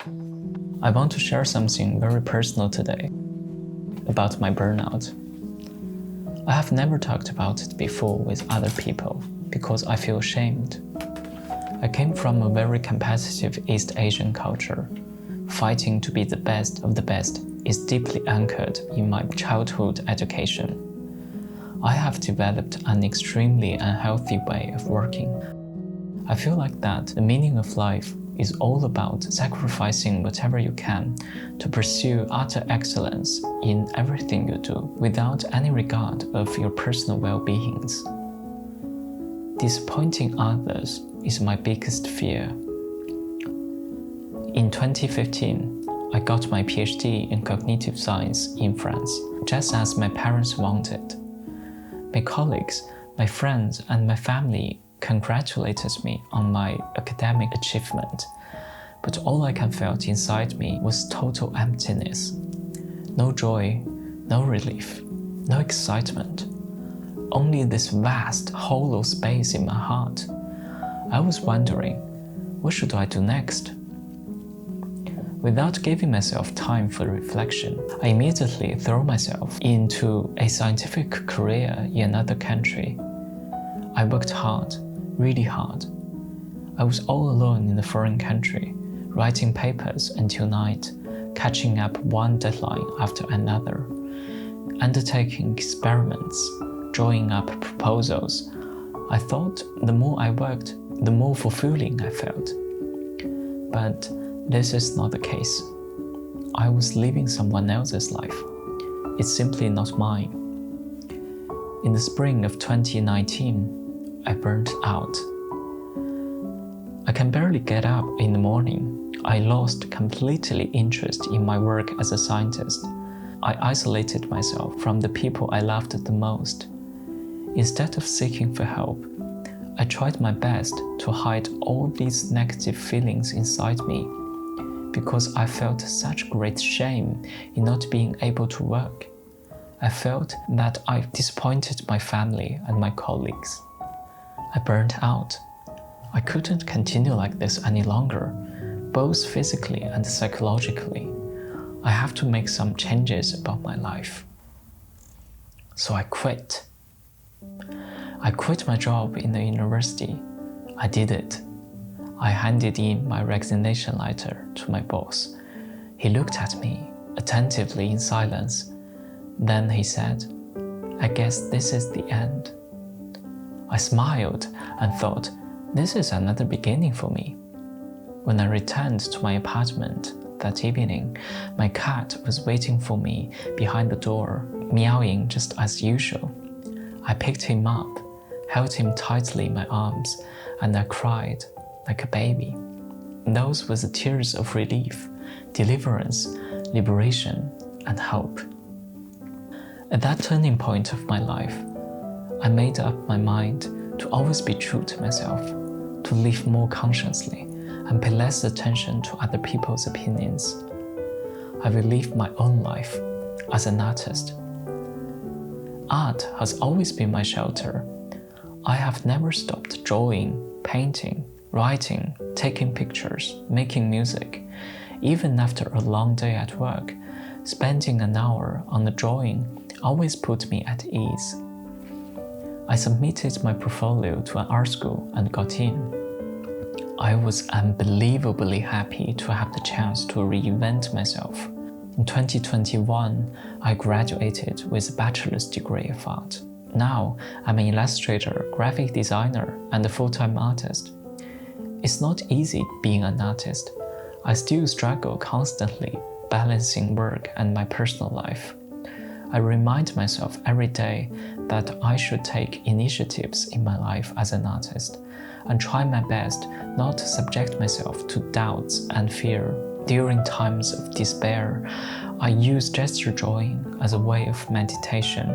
I want to share something very personal today about my burnout. I have never talked about it before with other people because I feel ashamed. I came from a very competitive East Asian culture. Fighting to be the best of the best is deeply anchored in my childhood education. I have developed an extremely unhealthy way of working. I feel like that the meaning of life is all about sacrificing whatever you can to pursue utter excellence in everything you do without any regard of your personal well-beings. Disappointing others is my biggest fear. In 2015, I got my PhD in cognitive science in France, just as my parents wanted. My colleagues, my friends, and my family congratulated me on my academic achievement, but all I can felt inside me was total emptiness. No joy, no relief, no excitement. Only this vast, hollow space in my heart. I was wondering, what should I do next? Without giving myself time for reflection, I immediately threw myself into a scientific career in another country. I worked hard, really hard. I was all alone in a foreign country, writing papers until night, catching up one deadline after another, undertaking experiments, drawing up proposals. I thought the more I worked, the more fulfilling I felt. But this is not the case. I was living someone else's life. It's simply not mine. In the spring of 2019, I burnt out. I can barely get up in the morning. I lost completely interest in my work as a scientist. I isolated myself from the people I loved the most. Instead of seeking for help, I tried my best to hide all these negative feelings inside me because I felt such great shame in not being able to work. I felt that I disappointed my family and my colleagues. I burned out. I couldn't continue like this any longer, both physically and psychologically. I have to make some changes about my life. So I quit. I quit my job in the university. I did it. I handed in my resignation letter to my boss. He looked at me attentively in silence. Then he said, "I guess this is the end." I smiled and thought, this is another beginning for me. When I returned to my apartment that evening, my cat was waiting for me behind the door, meowing just as usual. I picked him up, held him tightly in my arms, and I cried like a baby. Those were the tears of relief, deliverance, liberation, and hope. At that turning point of my life, I made up my mind to always be true to myself, to live more consciously, and pay less attention to other people's opinions. I will live my own life as an artist. Art has always been my shelter. I have never stopped drawing, painting, writing, taking pictures, making music. Even after a long day at work, spending an hour on a drawing always put me at ease. I submitted my portfolio to an art school and got in. I was unbelievably happy to have the chance to reinvent myself. In 2021, I graduated with a bachelor's degree of art. Now, I'm an illustrator, graphic designer, and a full-time artist. It's not easy being an artist. I still struggle constantly balancing work and my personal life. I remind myself every day that I should take initiatives in my life as an artist and try my best not to subject myself to doubts and fear. During times of despair, I use gesture drawing as a way of meditation.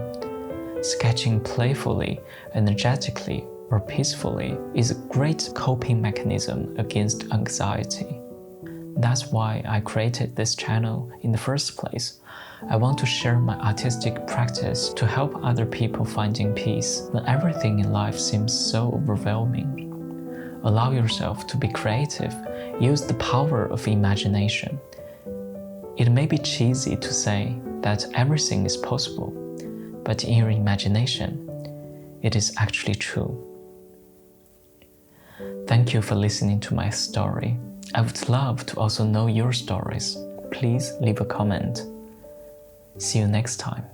Sketching playfully, energetically, or peacefully is a great coping mechanism against anxiety. That's why I created this channel in the first place. I want to share my artistic practice to help other people finding peace when everything in life seems so overwhelming. Allow yourself to be creative. Use the power of imagination. It may be cheesy to say that everything is possible, but in your imagination, it is actually true. Thank you for listening to my story. I would love to also know your stories. Please leave a comment. See you next time.